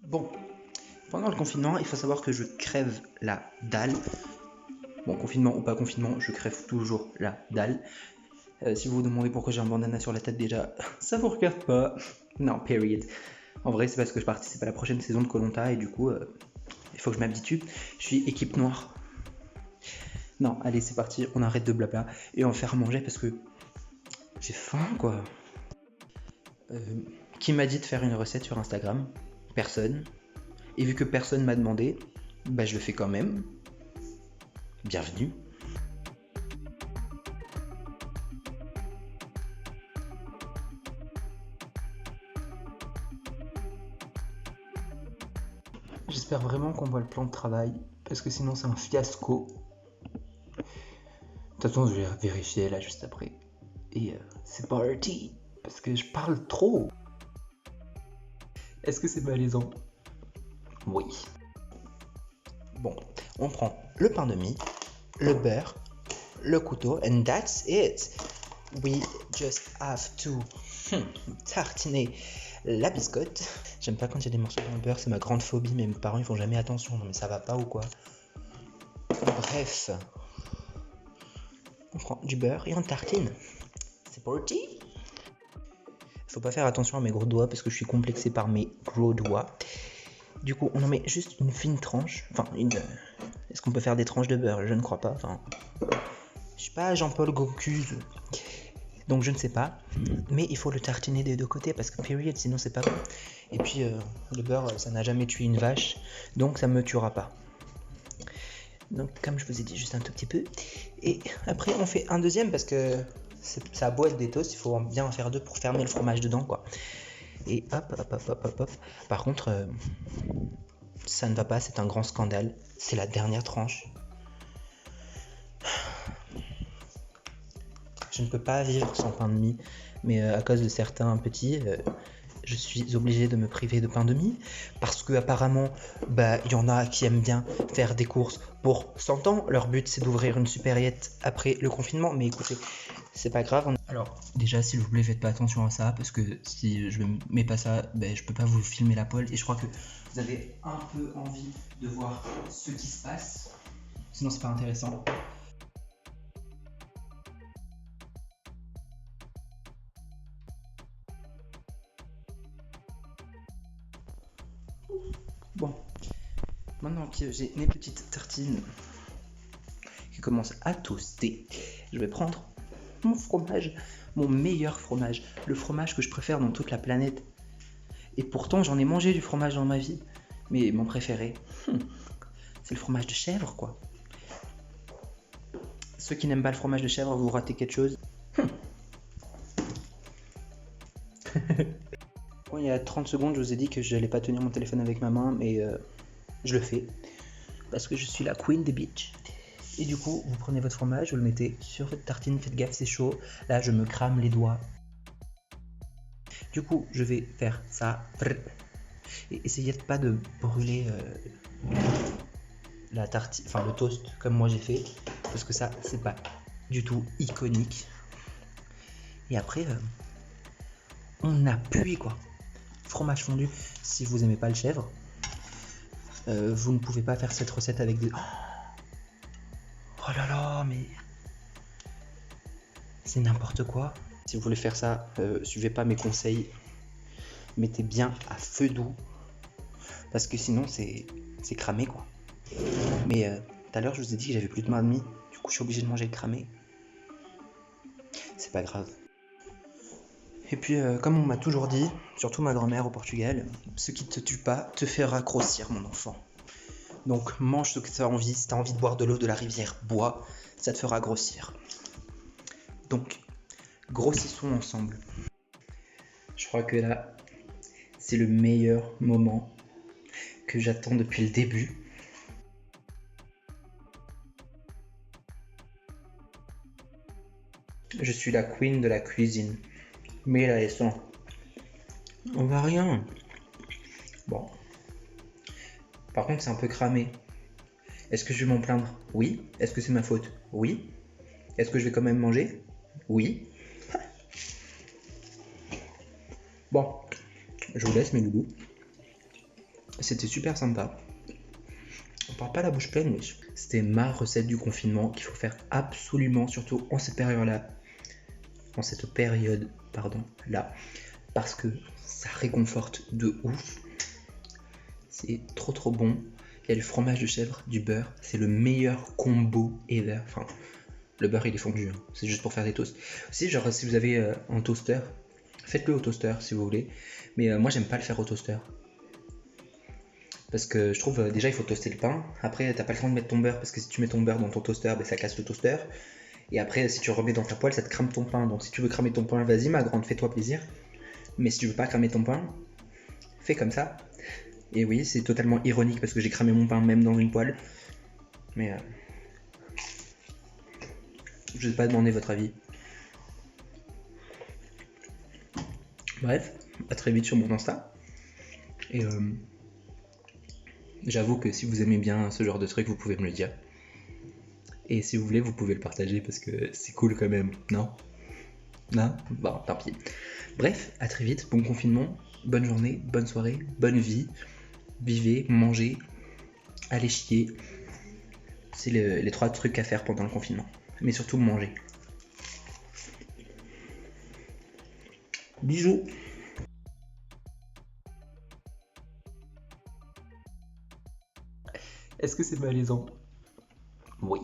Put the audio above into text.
Bon, pendant le confinement, il faut savoir que je crève la dalle. Bon, confinement ou pas confinement, je crève toujours la dalle. Si vous vous demandez pourquoi j'ai un bandana sur la tête déjà, ça vous regarde pas. Non, period. En vrai, c'est parce que je participe à la prochaine saison de koh et du coup, il faut que je m'habitue. Je suis équipe noire. Non, allez, c'est parti, on arrête de blabla et on va faire manger parce que j'ai faim, quoi. Qui m'a dit de faire une recette sur Instagram? Personne. Et vu que personne m'a demandé, bah je le fais quand même. Bienvenue. J'espère vraiment qu'on voit le plan de travail, parce que sinon c'est un fiasco. De toute façon, je vais vérifier là juste après. Et c'est parti, parce que je parle trop. Est-ce que c'est malaisant? Oui. Bon, on prend le pain de mie, le beurre, le couteau, and that's it. We just have to tartiner la biscotte. J'aime pas quand il y a des morceaux dans le beurre, c'est ma grande phobie, mais mes parents ils font jamais attention. Non mais ça va pas ou quoi? Bref, on prend du beurre et on tartine. C'est parti. Faut pas faire attention à mes gros doigts parce que je suis complexé par mes gros doigts. Du coup, on en met juste une fine tranche. Enfin, est-ce qu'on peut faire des tranches de beurre? Je ne crois pas. Enfin, je suis pas Jean-Paul Gocuse, donc je ne sais pas. Mais il faut le tartiner des deux côtés parce que period, sinon c'est pas bon. Et puis le beurre, ça n'a jamais tué une vache, donc ça me tuera pas. Donc comme je vous ai dit, juste un tout petit peu. Et après, on fait un deuxième parce que ça a beau être des toasts, il faut bien en faire deux pour fermer le fromage dedans, quoi. Et hop, hop, hop, hop, hop, hop. Par contre, ça ne va pas, c'est un grand scandale. C'est la dernière tranche. Je ne peux pas vivre sans pain de mie, mais à cause de certains petits, je suis obligé de me priver de pain de mie parce que apparemment, bah, y en a qui aiment bien faire des courses pour 100 ans. Leur but, c'est d'ouvrir une supériette après le confinement. Mais écoutez, c'est pas grave. Alors, déjà, s'il vous plaît, faites pas attention à ça parce que si je mets pas ça, bah, je peux pas vous filmer la poêle et je crois que vous avez un peu envie de voir ce qui se passe. Sinon, c'est pas intéressant. Bon, maintenant que j'ai mes petites tartines qui commencent à toaster, je vais prendre mon fromage, mon meilleur fromage, le fromage que je préfère dans toute la planète. Et pourtant, j'en ai mangé du fromage dans ma vie, mais mon préféré, c'est le fromage de chèvre, quoi. Ceux qui n'aiment pas le fromage de chèvre, vous ratez quelque chose. Bon, il y a 30 secondes, je vous ai dit que je n'allais pas tenir mon téléphone avec ma main, mais je le fais. Parce que je suis la queen des bitches. Et du coup, vous prenez votre fromage, vous le mettez sur votre tartine, faites gaffe, c'est chaud. Là, je me crame les doigts. Du coup, je vais faire ça. Et essayez pas de brûler la tartine, enfin le toast comme moi j'ai fait, parce que ça, c'est pas du tout iconique. Et après, on appuie quoi. Fromage fondu, si vous aimez pas le chèvre, vous ne pouvez pas faire cette recette avec des... Oh là là, mais... C'est n'importe quoi. Si vous voulez faire ça, suivez pas mes conseils. Mettez bien à feu doux. Parce que sinon, c'est cramé, quoi. Mais tout à l'heure, je vous ai dit que j'avais plus de main et demie. Du coup, je suis obligé de manger le cramé. C'est pas grave. Et puis, comme on m'a toujours dit, surtout ma grand-mère au Portugal, ce qui te tue pas te fera grossir, mon enfant. Donc, mange ce que tu as envie. Si tu as envie de boire de l'eau de la rivière, bois. Ça te fera grossir. Donc, grossissons ensemble. Je crois que là, c'est le meilleur moment que j'attends depuis le début. Je suis la queen de la cuisine. Mais là, laissons. On va rien. Bon. Par contre, c'est un peu cramé. Est-ce que je vais m'en plaindre? Oui. Est-ce que c'est ma faute? Oui. Est-ce que je vais quand même manger? Oui. Bon. Je vous laisse, mes loulous. C'était super sympa. On parle pas la bouche pleine, mais c'était ma recette du confinement qu'il faut faire absolument, surtout en cette période-là. En cette période, pardon, là. Parce que ça réconforte de ouf. C'est trop bon. Il y a du fromage de chèvre, du beurre. C'est le meilleur combo ever. Enfin, le beurre il est fondu, hein. C'est juste pour faire des toasts. Aussi, genre, si vous avez un toaster, faites-le au toaster si vous voulez. Mais moi, j'aime pas le faire au toaster. Parce que je trouve, déjà, il faut toaster le pain. Après, t'as pas le temps de mettre ton beurre. Parce que si tu mets ton beurre dans ton toaster, ça casse le toaster. Et après, si tu le remets dans ta poêle, ça te crame ton pain. Donc, si tu veux cramer ton pain, vas-y, ma grande, fais-toi plaisir. Mais si tu veux pas cramer ton pain, fais comme ça. Et oui, c'est totalement ironique parce que j'ai cramé mon pain même dans une poêle. Mais je vais pas demander votre avis. Bref, à très vite sur mon Insta. Et j'avoue que si vous aimez bien ce genre de truc, vous pouvez me le dire. Et si vous voulez, vous pouvez le partager parce que c'est cool quand même, non? Non? Bon, tant pis. Bref, à très vite, bon confinement, bonne journée, bonne soirée, bonne vie. Vivez, mangez, allez chier. C'est les 3 trucs à faire pendant le confinement. Mais surtout manger. Bisous. Est-ce que c'est malaisant? Oui.